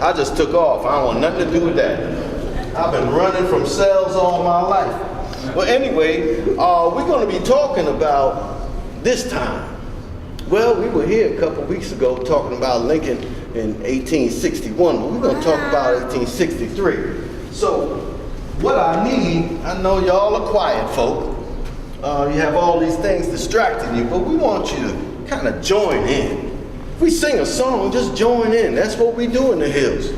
I just took off. I don't want nothing to do with that. I've been running from cells all my life. Well, anyway, we're going to be talking about this time. Well, we were here a couple weeks ago talking about Lincoln in 1861, but we're going to talk about 1863. So, what I need, I know y'all are quiet folk. You have all these things distracting you, but we want you to kind of join in. If we sing a song, just join in. That's what we do in the hills.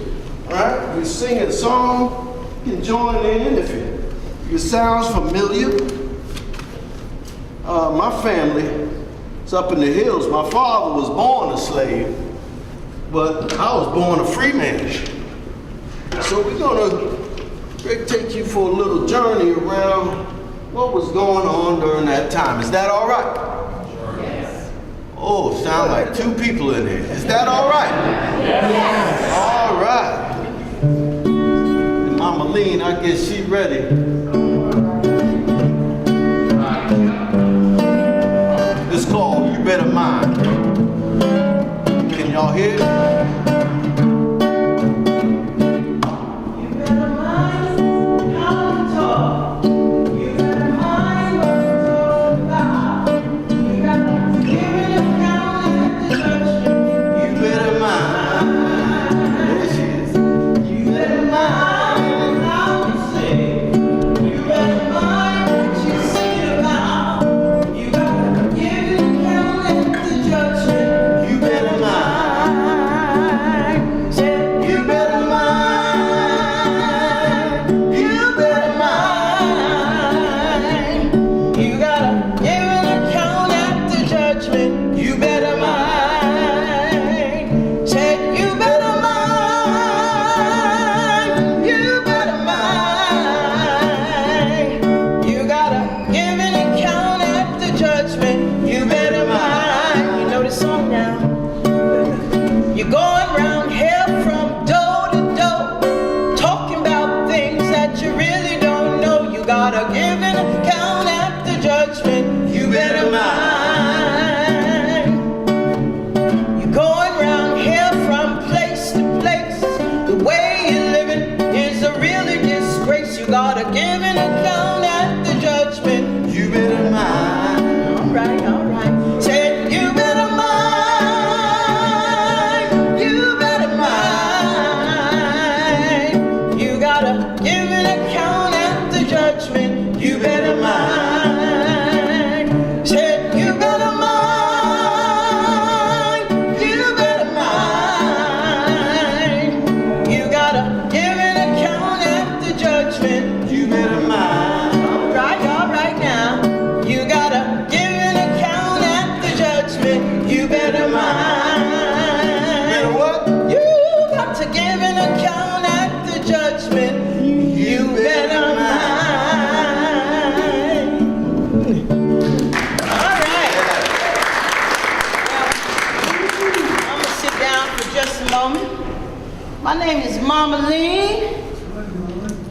All right? We sing a song, you can join in. If it sounds familiar, my family is up in the hills. My father was born a slave, but I was born a free man. So we're going to take you for a little journey around what was going on during that time. Is that all right? Yes. Oh, sound like two people in here. Is that all right? Yes. All right. And Mama Lean, I guess she ready. It's called You Better Mind. Can y'all hear it?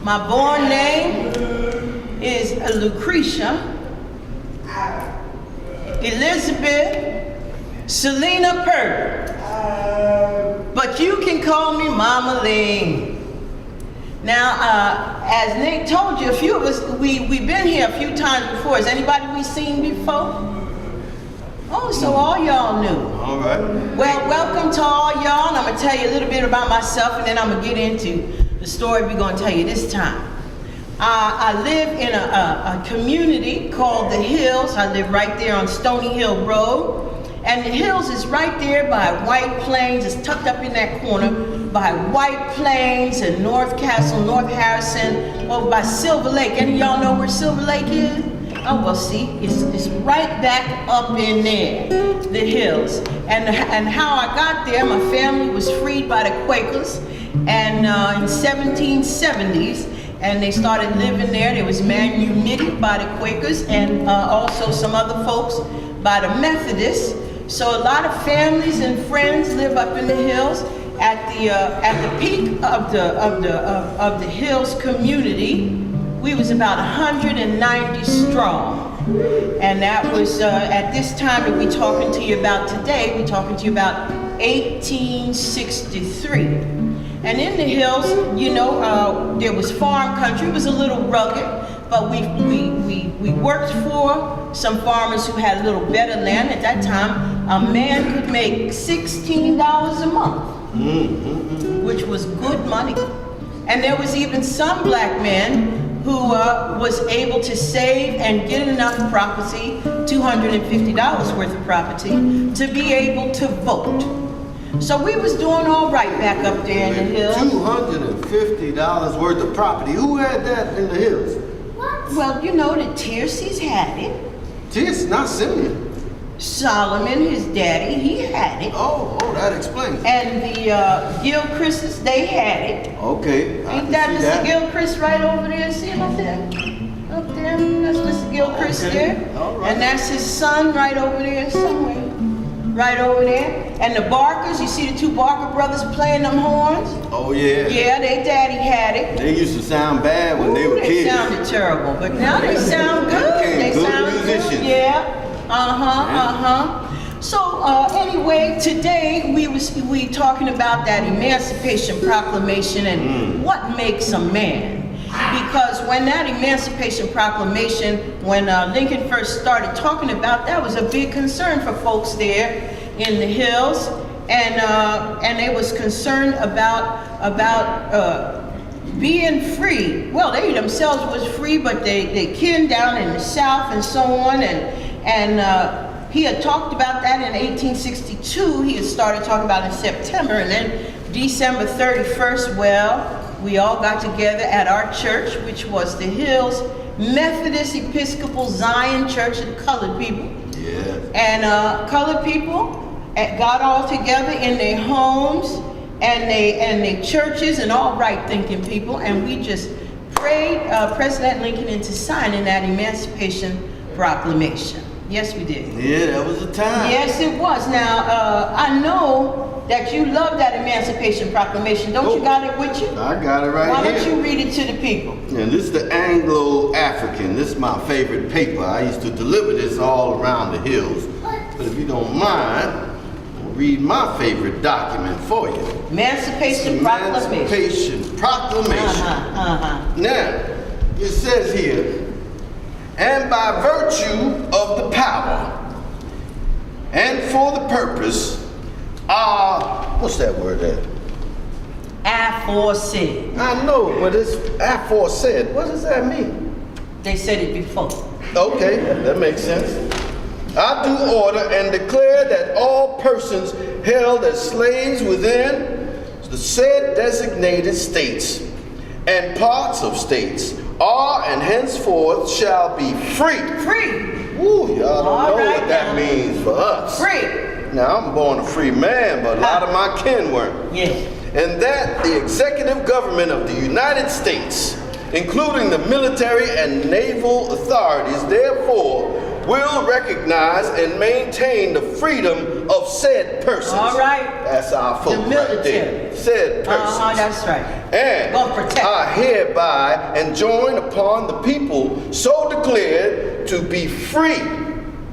My born name is Lucretia Elizabeth Selena Purdy, but you can call me Mama Lee. Now, as Nick told you, a few of us, we've been here a few times before. Has anybody we seen before? Oh, so all y'all knew. All right. Well, welcome to all y'all, and I'm going to tell you a little bit about myself, and then I'm going to get into the story we're going to tell you this time. I live in a community called the Hills. I live right there on Stony Hill Road. And the Hills is right there by White Plains. It's tucked up in that corner by White Plains and North Castle, North Harrison, over by Silver Lake. Any of y'all know where Silver Lake is? Oh, well, see, it's right back up in there, the Hills. And how I got there, my family was freed by the Quakers, and in 1770s, and they started living there. They was manumitted by the Quakers, and also some other folks by the Methodists. So a lot of families and friends live up in the Hills. At the peak of the Hills community, we was about 190 strong. And that was, at this time that we're talking to you about today, we're talking to you about 1863. And in the hills, you know, there was farm country. It was a little rugged, but we worked for some farmers who had a little better land. At that time, a man could make $16 a month, which was good money. And there was even some black men who was able to save and get enough property, $250 worth of property, to be able to vote. So we was doing all right back up there in the hills. $250 worth of property. Who had that in the hills? What? Well, you know, the Tierces had it. Tierces, not Simeon. Solomon, his daddy, he had it. Oh, that explains it. And the Gilchrists, they had it. Okay, Ain't that Mr. Gilchrist right over there? See him up there? Up there, that's Mr. Gilchrist there. All right. And that's his son right over there somewhere. Right over there. And the Barkers, you see the two Barker brothers playing them horns? Oh, yeah. Yeah, their daddy had it. They used to sound bad when they were kids. They sounded terrible, but now they sound good. They good sound musicians. good. Yeah. So anyway, today we talking about that Emancipation Proclamation and what makes a man. Because when that Emancipation Proclamation, when Lincoln first started talking about, that was a big concern for folks there in the hills, and they was concerned about being free. Well, they themselves was free, but they kin down in the South and so on, and he had talked about that in 1862. He had started talking about it in September, and then December 31st, well, we all got together at our church, which was the Hills Methodist Episcopal Zion Church of Colored People. Yeah. And colored people got all together in their homes and they churches and all right-thinking people, and we just prayed President Lincoln into signing that Emancipation Proclamation. Yes, we did. Yeah, that was the time. Yes, it was. Now, I know that you love that Emancipation Proclamation. Don't you got it with you? I got it right here. Why don't you read it to the people? And this is the Anglo-African. This is my favorite paper. I used to deliver this all around the hills. But if you don't mind, I'll read my favorite document for you. Emancipation Proclamation. Emancipation Proclamation. Now, it says here, and by virtue of the power and for the purpose, what's that word there? Aforesaid. I know, but it's aforesaid. What does that mean? They said it before. Okay, that makes sense. I do order and declare that all persons held as slaves within the said designated states and parts of states are and henceforth shall be free. Free. Ooh, y'all don't know right what that now. means for us. Free. Now, I'm born a free man, but a lot of my kin weren't. Yeah. And that the executive government of the United States, including the military and naval authorities, therefore, will recognize and maintain the freedom of said persons. All right. That's our folk The military. right there. Said persons. That's right. And Gonna protect. I hereby enjoin upon the people so declared to be free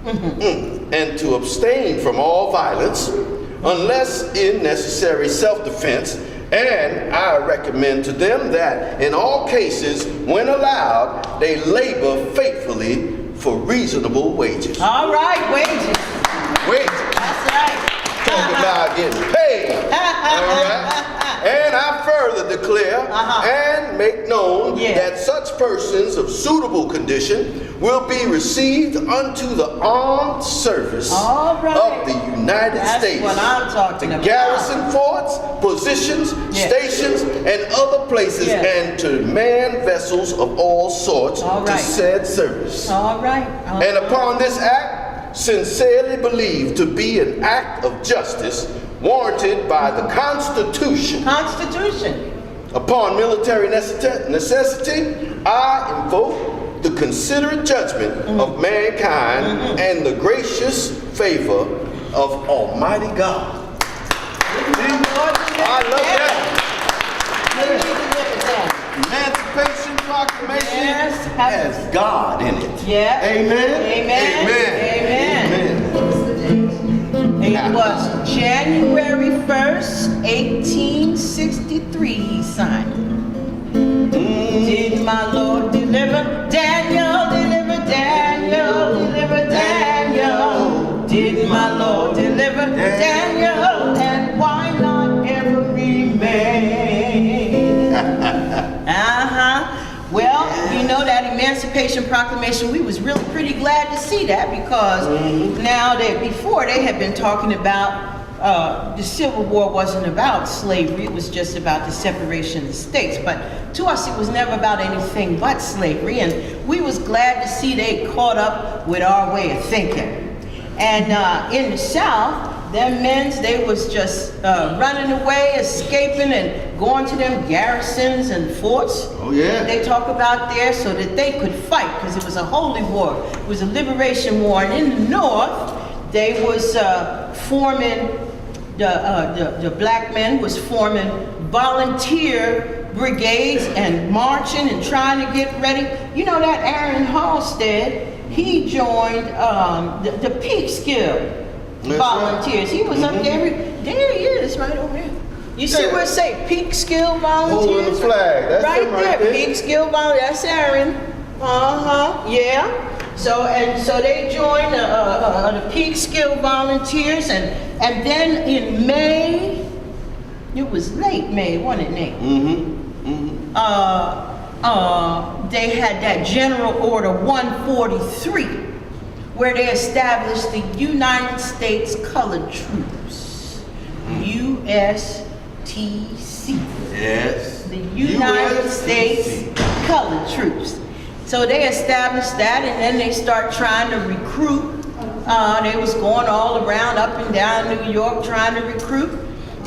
and to abstain from all violence unless in necessary self-defense. And I recommend to them that in all cases, when allowed, they labor faithfully for reasonable wages. All right, wages. Wages. That's right. Talking about getting paid. All right. And I further declare and make known that such persons of suitable condition will be received unto the armed service of the United States. That's what I'm talking about. To garrison forts, positions, stations, and other places, and to man vessels of all sorts to said service. All right. And upon this act, sincerely believed to be an act of justice warranted by the Constitution. Upon military necessity, I invoke the considerate judgment of mankind and the gracious favor of Almighty God. I love that. Emancipation Proclamation has God in it. Yeah. Amen. Amen. Amen. Amen. It was January 21st, 1863, he signed it. Did my Lord deliver Daniel, deliver Daniel, deliver Daniel? Did my Lord deliver Daniel? And why not every man? Well, you know that Emancipation Proclamation, we was really pretty glad to see that because now that before they had been talking about the Civil War wasn't about slavery, it was just about the separation of the states. But to us, it was never about anything but slavery, and we was glad to see they caught up with our way of thinking. And in the South, them men's, they was just running away, escaping, and going to them garrisons and forts. Oh, yeah. They talk about there so that they could fight, because it was a holy war. It was a liberation war. And in the North, they was forming, the black men was forming volunteer brigades and marching and trying to get ready. You know that Aaron Halstead, he joined the Peekskill volunteers. He was up there. There he is, right over there. You see where it say Peekskill volunteers? Holding the flag. That's right him right there. Peekskill volunteers. That's Aaron. Yeah. So they joined the Peekskill volunteers, and then in May, it was late May, wasn't it, Nate? They had that General Order 143, where they established the United States Colored Troops, USTC. Yes. The United States Colored Troops. So they established that, and then they start trying to recruit. They was going all around, up and down New York, trying to recruit.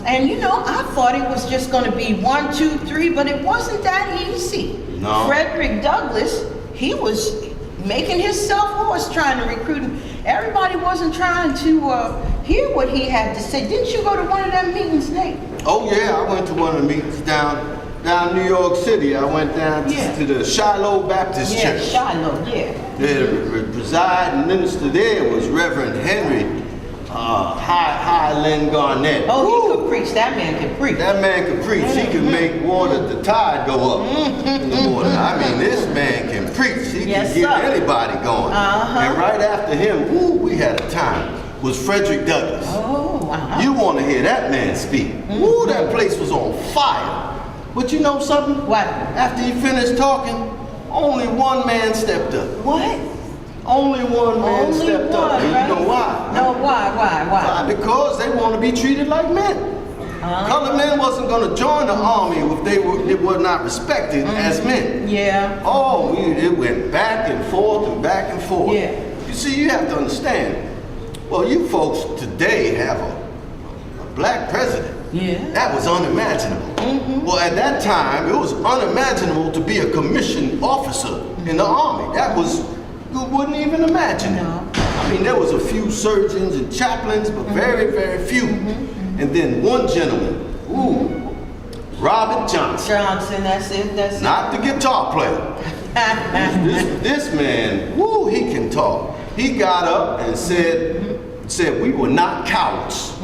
And you know, I thought it was just going to be 1, 2, 3, but it wasn't that easy. No. Frederick Douglass, he was making himself hoarse trying to recruit him. Everybody wasn't trying to hear what he had to say. Didn't you go to one of them meetings, Nate? Oh yeah, I went to one of the meetings down New York City. I went down to the Shiloh Baptist Church. Shiloh, The presiding minister there was Reverend Henry Highland Garnett. Oh, he could preach. That man could preach. That man could preach. He could make the tide go up in the water. I mean, this man can preach. He can get anybody going. And right after him, we had a time, was Frederick Douglass. You want to hear that man speak. That place was on fire. But you know something? What? After he finished talking, only one man stepped up. What? Only one man stepped up. And right? you know why? No, why? Because they want to be treated like men. Colored men wasn't going to join the army if they were not respected as men. Yeah. Oh, it went back and forth and back and forth. Yeah. You see, you have to understand. Well, you folks today have a black president. Yeah. That was unimaginable. Well, at that time, it was unimaginable to be a commissioned officer in the army. That was, you wouldn't even imagine it. No. I mean, there was a few surgeons and chaplains, but very, very few. And then one gentleman, Robert Johnson. That's it. Not the guitar player. this man, he can talk. He got up and said we were not cowards.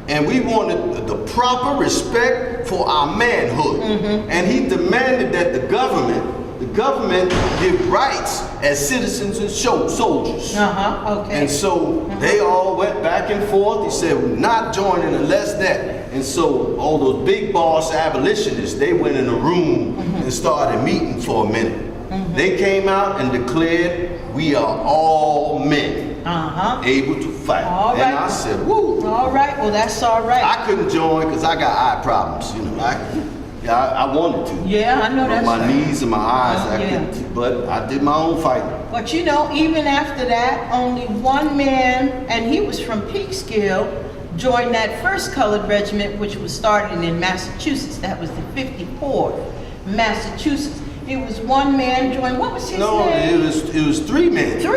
And we wanted the proper respect for our manhood. And he demanded that the government give rights as citizens and soldiers. Okay. And so they all went back and forth. He said, we're not joining unless that. And so all those big boss abolitionists, they went in a room and started meeting for a minute. They came out and declared, we are all men. Able to fight. All right. And I said, woo. All right, well that's all right. I couldn't join because I got eye problems, you know. I wanted to. Yeah, I know but that's my right. knees and my eyes, I couldn't, but I did my own fighting. But you know, even after that, only one man, and he was from Peekskill, joined that first colored regiment, which was started in Massachusetts. That was the 54th Massachusetts. It was one man joined. What was his name? No, it was 3 men. 3?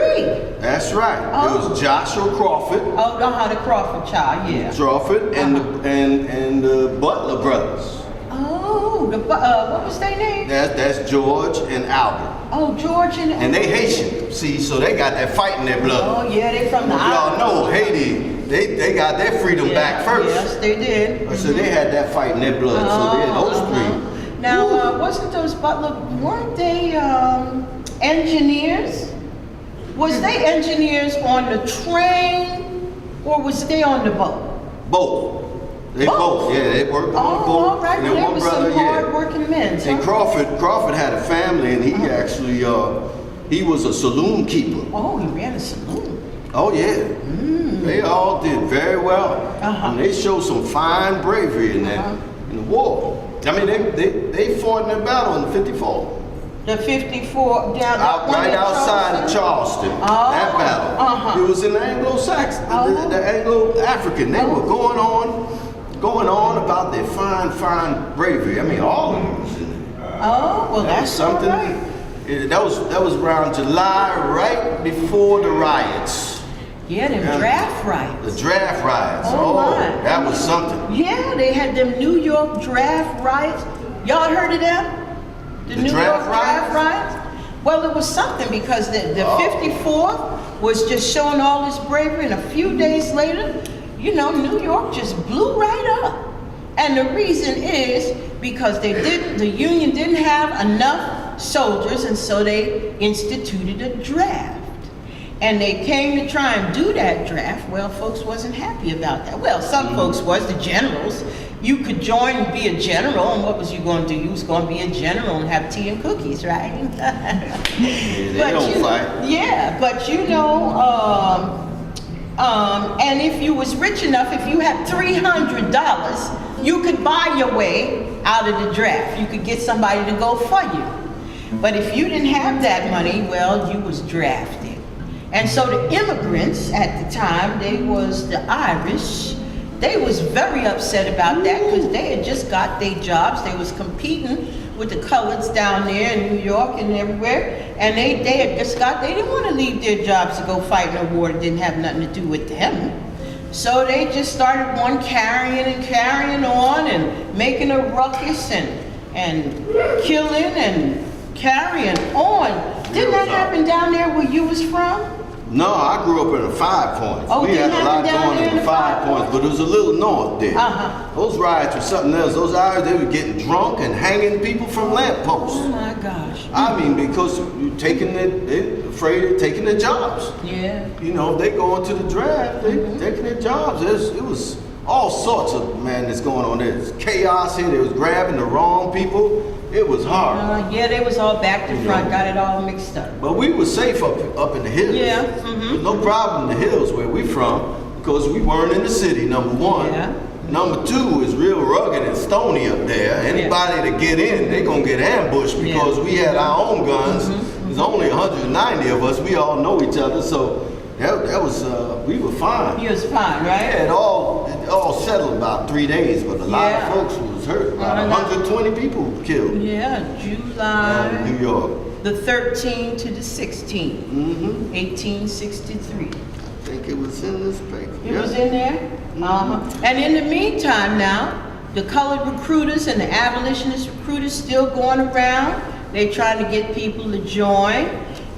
That's right. It was Joshua Crawford. Oh, the Crawford child, yeah. Crawford and the Butler brothers. Oh, what was their name? That's George and Albert. Oh, George and Albert. And they Haitian. See, so they got that fight in their blood. Oh yeah, they from the Y'all know Haiti. they got their freedom back first. Yes, they did. So they had that fight in their blood. So they had those three. Now, wasn't those Butler, weren't they engineers? Was they engineers on the train, or was they on the boat? Both. They both. Yeah, they worked on the boat. All right. And Well, one they were brother, some hard-working men. And Crawford had a family, and he actually he was a saloon keeper. Oh, he ran a saloon. Oh yeah. They all did very well. And they showed some fine bravery in that in the war. I mean, they fought in the battle in '54. The 54 down right outside of Charleston. That battle. It was in the Anglo-Saxon, the Anglo-African. They were going on about their fine bravery. I mean, all of them was in there. Oh, well, that's something. Right. That was around July, right before the riots. Yeah, them draft riots. The draft riots. Oh my. That was something. Yeah, they had them New York draft riots. Y'all heard of them? The New York draft riots? Well, it was something because the 54th was just showing all this bravery, and a few days later, you know, New York just blew right up. And the reason is because the Union didn't have enough soldiers, and so they instituted a draft. And they came to try and do that draft. Well, folks wasn't happy about that. Well, some folks was, the generals. You could join and be a general, and what was you going to do? You was going to be a general and have tea and cookies, right? They don't fight. Yeah, but you know, and if you was rich enough, if you had $300, you could buy your way out of the draft. You could get somebody to go for you. But if you didn't have that money, well, you was drafted. And so the immigrants at the time, they was the Irish. They was very upset about that because they had just got their jobs. They was competing with the coloreds down there in New York and everywhere. And they had just they didn't want to leave their jobs to go fight in a war that didn't have nothing to do with them. So they just started carrying on and making a ruckus and killing and carrying on. Didn't that happen down there where you was from? No, I grew up in the 5 Points. Oh, we had a lot going in the 5 Points, but it was a little north there. Those riots were something else. Those Irish, they were getting drunk and hanging people from lampposts. Oh my gosh. I mean, because they're afraid of taking their jobs. Yeah. You know, they go into the draft, they taking their jobs. It was all sorts of madness going on there. There's chaos here. They was grabbing the wrong people. It was hard. Yeah, they was all back to front, got it all mixed up. But we were safe up in the hills. Yeah. There's no problem in the hills where we from because we weren't in the city, number one. Yeah. Number two is real rugged and stony up there. Anybody to get in, they gonna get ambushed because we had our own guns. There's only 190 of us. We all know each other, so that was we were fine. You was fine, right? Yeah, it all settled about 3 days, but a lot of folks was hurt. About 120 people killed. Yeah, July. New York. The 13th to the 16th, 1863. I think it was in this paper. It was in there? And in the meantime now, the colored recruiters and the abolitionist recruiters still going around. They trying to get people to join.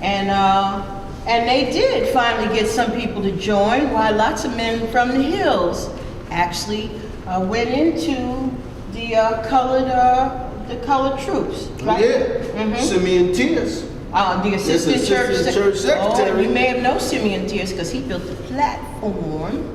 And they did finally get some people to join, while lots of men from the hills actually went into the colored troops. Right? Yeah, Simeon Tears. The assistant church secretary. Oh, you may have known Simeon Tears because he built the platform.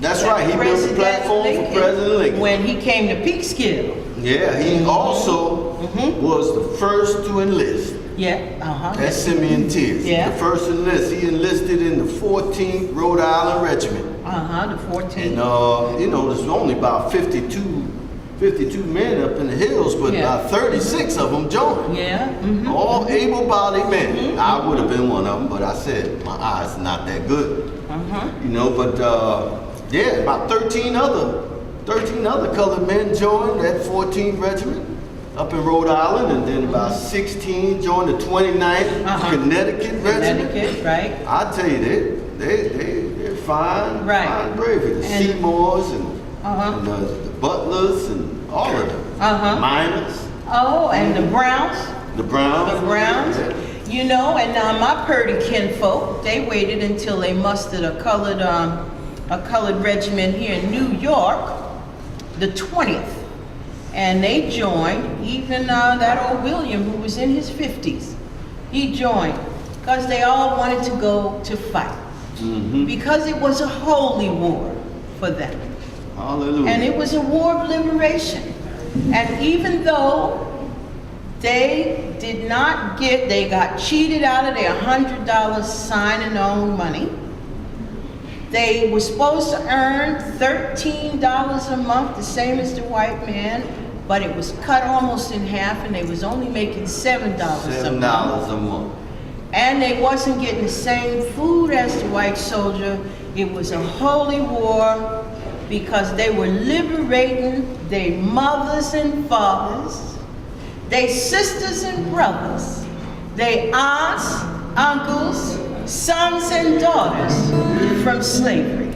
That's right, he built the platform for President Lincoln. When he came to Peekskill. Yeah, he also was the first to enlist. Yeah, That's Simeon Tears. Yeah. The first to enlist. He enlisted in the 14th Rhode Island Regiment. The 14th. And, you know, there's only about 52 men up in the hills, but about 36 of them joined. Yeah. All able-bodied men. I would have been one of them, but I said my eyes are not that good. You know, but about 13 other colored men joined that 14th Regiment up in Rhode Island, and then about 16 joined the 29th Connecticut Regiment. Connecticut, right? I tell you, they're fine, fine bravery. The Seymours and the Butlers and all of them. Miners. Oh, and the Browns. The Browns. The Browns. You know, and my purdy kinfolk, they waited until they mustered a colored a colored regiment here in New York, the 20th. And they joined, even that old William who was in his 50s, he joined because they all wanted to go to fight. Because it was a holy war for them. Hallelujah. And it was a war of liberation. And even though they did not get, they got cheated out of their $100 sign-and-own money. They were supposed to earn $13 a month, the same as the white man, but it was cut almost in half, and they was only making $7 a month. $7 a month. And they wasn't getting the same food as the white soldier. It was a holy war because they were liberating their mothers and fathers, their sisters and brothers, their aunts, uncles, sons and daughters from slavery.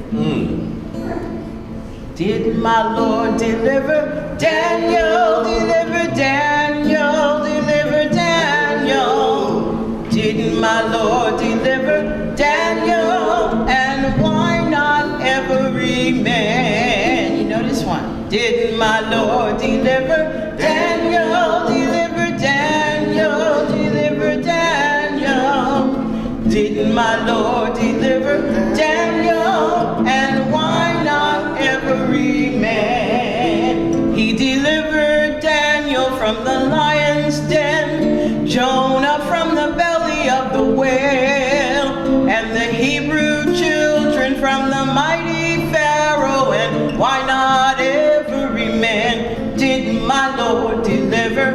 Did my Lord deliver Daniel, deliver Daniel, deliver Daniel? Did my Lord deliver Daniel? And why not every man? You know this one. Did my Lord deliver Daniel, deliver Daniel, deliver Daniel? Did my Lord deliver Daniel? And why not every man? He delivered Daniel from the lion's den, Jonah from the belly of the whale, and the Hebrew children from the mighty Pharaoh. And why not every man? Did my Lord deliver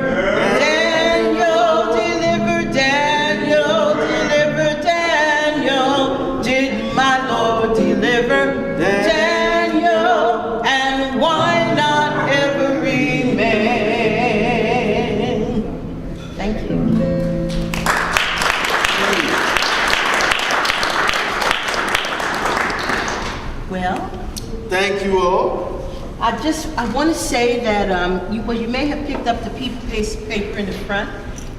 Daniel, deliver Daniel, deliver Daniel? Did my Lord deliver Daniel? And why not every man? Thank you. Well, Thank you all. I want to say that you may have picked up the paper in the front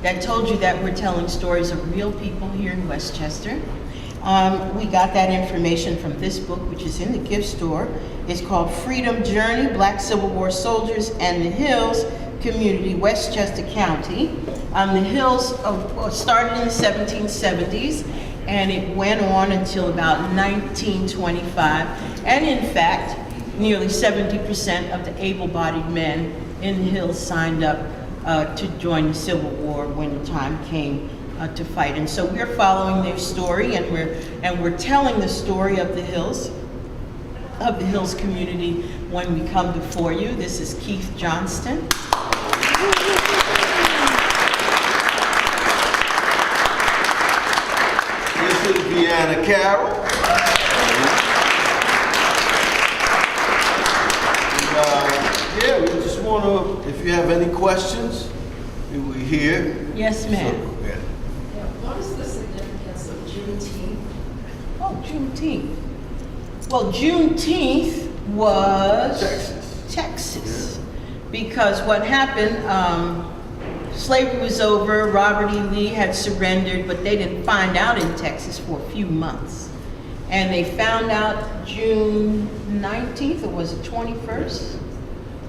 that told you that we're telling stories of real people here in Westchester. We got that information from this book, which is in the gift store. It's called Freedom Journey, Black Civil War Soldiers and the Hills Community, Westchester County. The Hills started in the 1770s, and it went on until about 1925. And in fact, nearly 70% of the able-bodied men in the Hills signed up to join the Civil War when the time came to fight. And so we're following their story, and we're telling the story of the Hills community when we come before you. This is Keith Johnston. This is Vienna Carroll. Yeah, we just want to, if you have any questions, we're here. Yes, ma'am. So, yeah. What is the significance of Juneteenth? Oh, Juneteenth. Well, Juneteenth was Texas. Because what happened, slavery was over, Robert E. Lee had surrendered, but they didn't find out in Texas for a few months. And they found out June 19th, or was it 21st?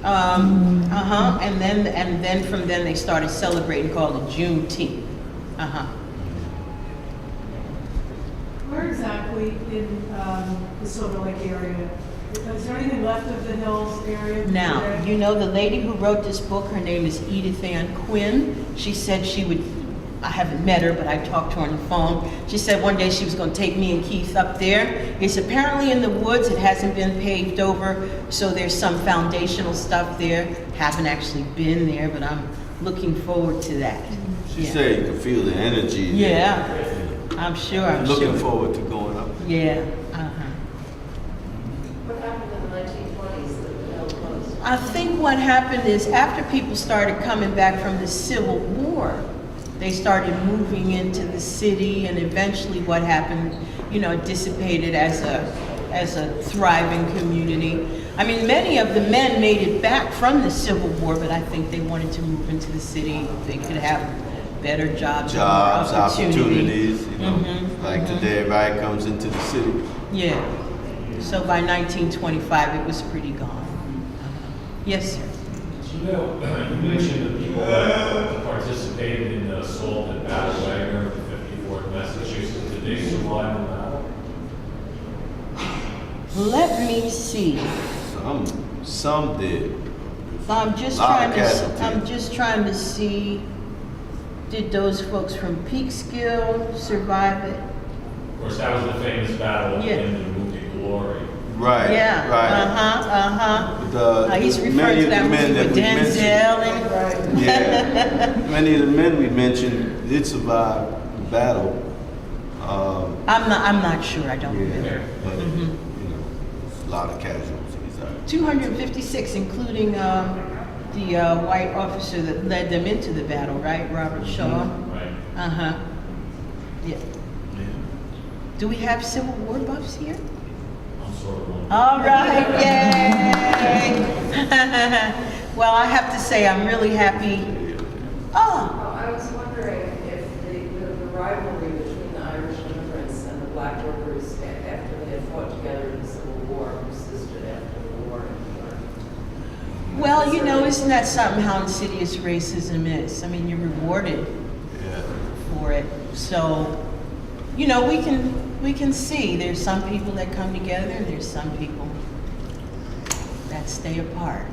And then from then they started celebrating, called it Juneteenth. Where exactly in the Silver Lake area? Is there anything left of the Hills area? Now, you know the lady who wrote this book, her name is Edith Ann Quinn. She said she would, I haven't met her, but I talked to her on the phone. She said one day she was going to take me and Keith up there. It's apparently in the woods. It hasn't been paved over, so there's some foundational stuff there. Haven't actually been there, but I'm looking forward to that. She said you can feel the energy. Yeah, I'm sure. Looking forward to going up. Yeah. What happened in the 1920s that the Hill closed? I think what happened is after people started coming back from the Civil War, they started moving into the city, and eventually what happened, it dissipated as a thriving community. I mean, many of the men made it back from the Civil War, but I think they wanted to move into the city. They could have better jobs, more opportunities, like today everybody comes into the city. Yeah. So by 1925, it was pretty gone. Yes, sir. You know, you mentioned the people that participated in the assault at Battle Wagner of the 54th Massachusetts. Did they survive the battle? Let me see. Some did. I'm just Lot of trying to. casualties. I'm just trying to see. Did those folks from Peekskill survive it? Of course, that was the famous battle Yeah. in the movie Glory. Right. Yeah. Right. The- He's referring many to of that the men movie with that we Denzel mentioned- and. Yeah. Many of the men we mentioned did survive the battle. I'm not sure. I don't Yeah. remember. But, Mhm. you know, a lot of casualties. 256, including the white officer that led them into the battle, right? Robert Shaw. Right. Uh-huh. Yeah. Yeah. Do we have Civil War buffs here? I'm sort of one. All right, yay! Well, I have to say, I'm really happy. Oh, Well, I was wondering if the rivalry between the Irish immigrants and the black workers after they had fought together in the Civil War persisted after the war. well, you know, isn't that something how insidious racism is? I mean, you're rewarded Yeah. for it. So, you know, we can see there's some people that come together, and there's some people that stay apart.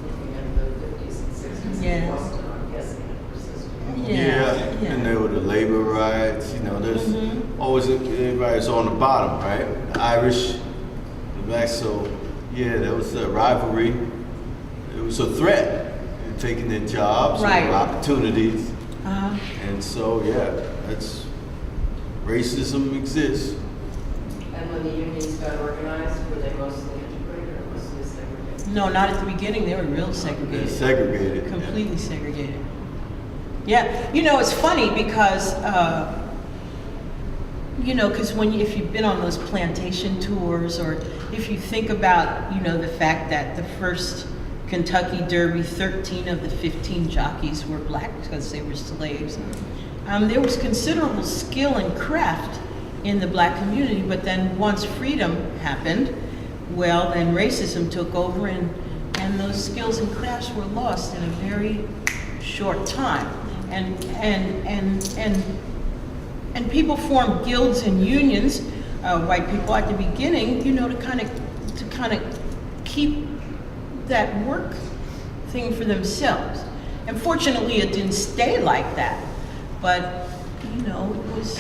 Looking at the 50s and 60s Yeah. in Boston, I'm guessing it persisted. Yeah. And there were the labor riots, you know, there's Mhm. always everybody's on the bottom, right? The Irish, the blacks, so yeah, there was a rivalry. It was a threat, taking their jobs, Right. or opportunities. Uh-huh. And so, yeah, that's, racism exists. And when the unions got organized, were they mostly integrated or mostly segregated? No, not at the beginning. They were real They're segregated. segregated. Completely segregated. Yeah, you know, it's funny because, you know, because if you've been on those plantation tours, or if you think about, you know, the fact that the first Kentucky Derby, 13 of the 15 jockeys were black because they were slaves. There was considerable skill and craft in the black community, but then once freedom happened, well, then racism took over, and those skills and crafts were lost in a very short time. And people formed guilds and unions, white people at the beginning, you know, to kind of keep that work thing for themselves. And fortunately, it didn't stay like that. But, you know, it was.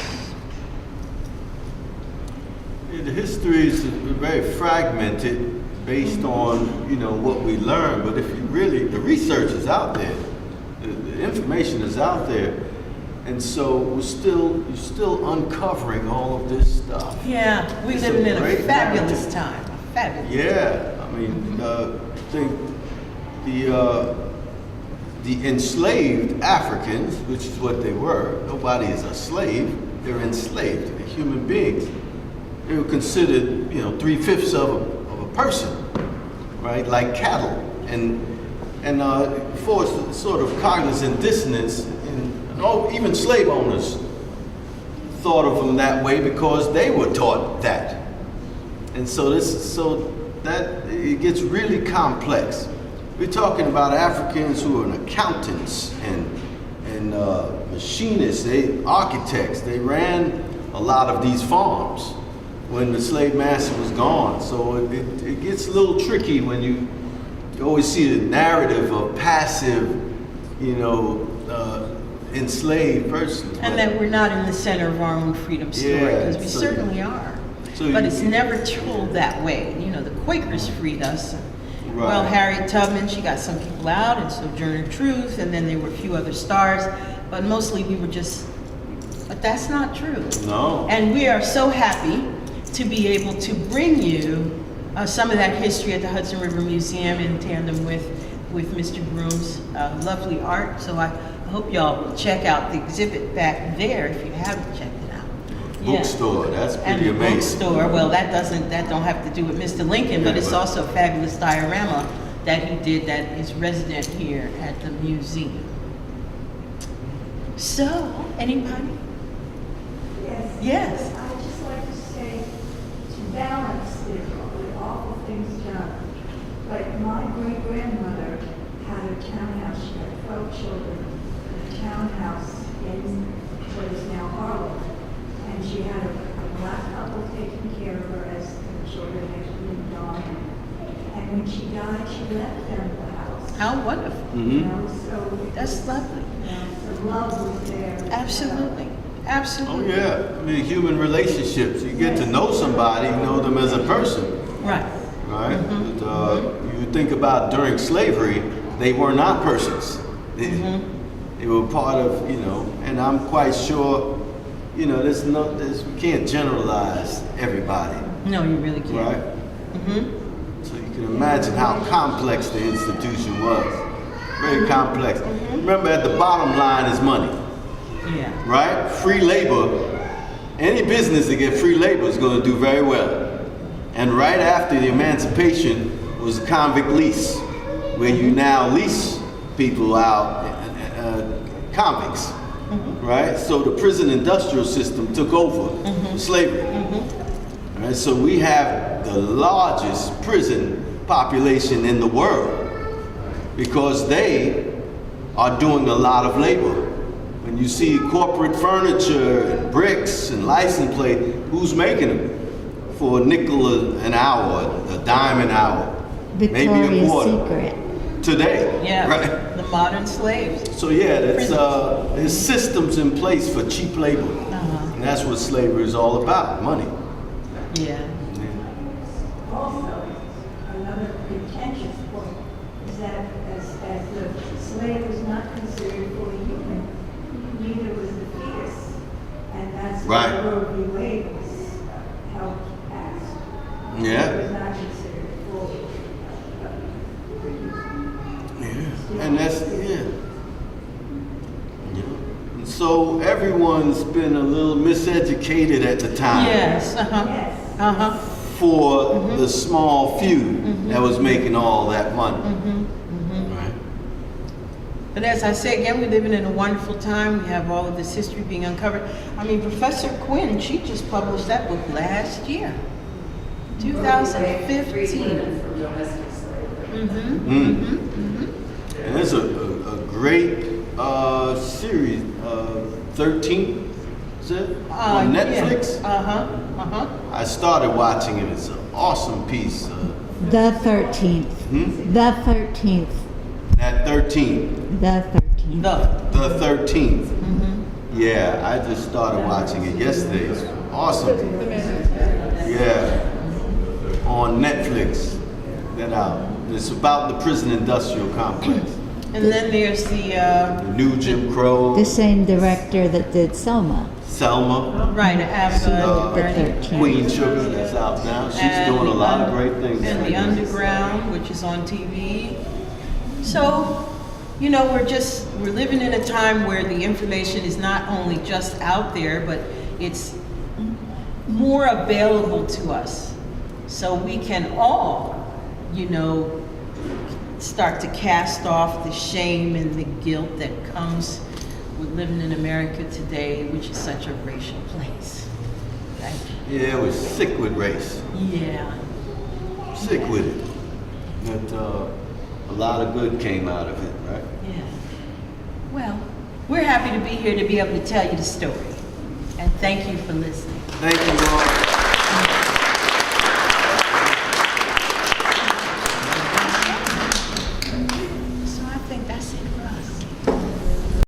Yeah, the history is very fragmented based on, you know, what we learn. But if you really, the research is out there, the information is out there. And so you're still uncovering all of this stuff. Yeah, we It's living a in a great fabulous narrative. time. Fabulous. Yeah, I mean, I think the enslaved Africans, which is what they were, nobody is a slave, they're enslaved, they're human beings. They were considered, you know, 3/5 of a person, right? Like cattle. And for sort of cognizant dissonance, and even slave owners thought of them that way because they were taught that. And so that it gets really complex. We're talking about Africans who are accountants and machinists, architects. They ran a lot of these farms when the slave master was gone. So it gets a little tricky when you always see the narrative of passive, you know, enslaved persons. And that we're not in the center of our own freedom story, Yeah, because we so- certainly are. so But you- it's never told that way. You know, the Quakers freed us. Right. Well, Harriet Tubman, she got some people out, and Sojourner Truth, and then there were a few other stars, but mostly we were just, but that's not true. No. And we are so happy to be able to bring you some of that history at the Hudson River Museum in tandem with Mr. Broom's lovely art. So I hope y'all check out the exhibit back there if you haven't checked it out. Yeah. Bookstore, that's And pretty the amazing. bookstore, well, that don't have to do with Mr. Lincoln, but Yeah, it's but- also a fabulous diorama that he did that is resident here at the museum. So, anybody? Yes. Yes. I'd just like to say, to balance it, But my great-grandmother had a townhouse, she had 12 children, a townhouse in what is now Carroll. And she had a black couple taking care of her as the children had moved on. And when she died, she left them the house. How wonderful. You know, so That's lovely. you know, the love was there. Absolutely. Oh, Absolutely. yeah. I mean, human relationships. You get to know somebody, you know them as a person, Right. right? But, you think about during slavery, they were not persons. They were part of, you know, and I'm quite sure, you know, we can't generalize everybody, No, you really can't. right? So you can imagine how complex the institution was. Very complex. Remember, at the bottom line is money. Yeah. Right? Free labor. Any business that get free labor is going to do very well. And right after the Emancipation was a convict lease, where you now lease people out, convicts. Right? So the prison industrial system took over slavery. Right? So we have the largest prison population in the world because they are doing a lot of labor. When you see corporate furniture and bricks and license plate, who's making them? For a nickel an hour, a dime an hour, maybe a Victoria's quarter. Secret. Today, Yeah. right? The modern slaves. So yeah, there's systems in place for cheap labor. And that's what slavery is all about, money. Yeah. Also, another contentious point is that as the slave was not considered fully human, neither was the fetus. And that's Right. what Roe v. Wade was held as. Yeah. It was not considered fully human. And that's, And so everyone's been a little miseducated at the time Yes. Yes. for the small few that was making all that money. Right? But as I say again, we're living in a wonderful time. We have all of this history being uncovered. I mean, Professor Quinn, she just published that book last year, Freed 2015. women from domestic slavery. And there's a great series, 13, is it? On Netflix. Yeah. I started watching it. It's an awesome piece. The 13th. The 13th. That 13, The 13th. The. the 13th. Yeah, I just started watching it yesterday. It's awesome. Yeah, on Netflix. That out. It's about the prison industrial complex. And then there's the, The new Jim Crow, The same director that did Selma. Selma, right, Abba, The Bernie. 13th. Queen Sugar, that's out now. She's And doing a the lot of great things. And The Underground, which is on TV. So, you know, we're living in a time where the information is not only just out there, but it's more available to us. So we can all, you know, start to cast off the shame and the guilt that comes with living in America today, which is such a racial place. Right? Yeah, it was sick with race. Yeah. Sick with it. But a lot of good came out of it, right? Yeah. Well, we're happy to be here to be able to tell you the story. And thank you for listening. Thank you all.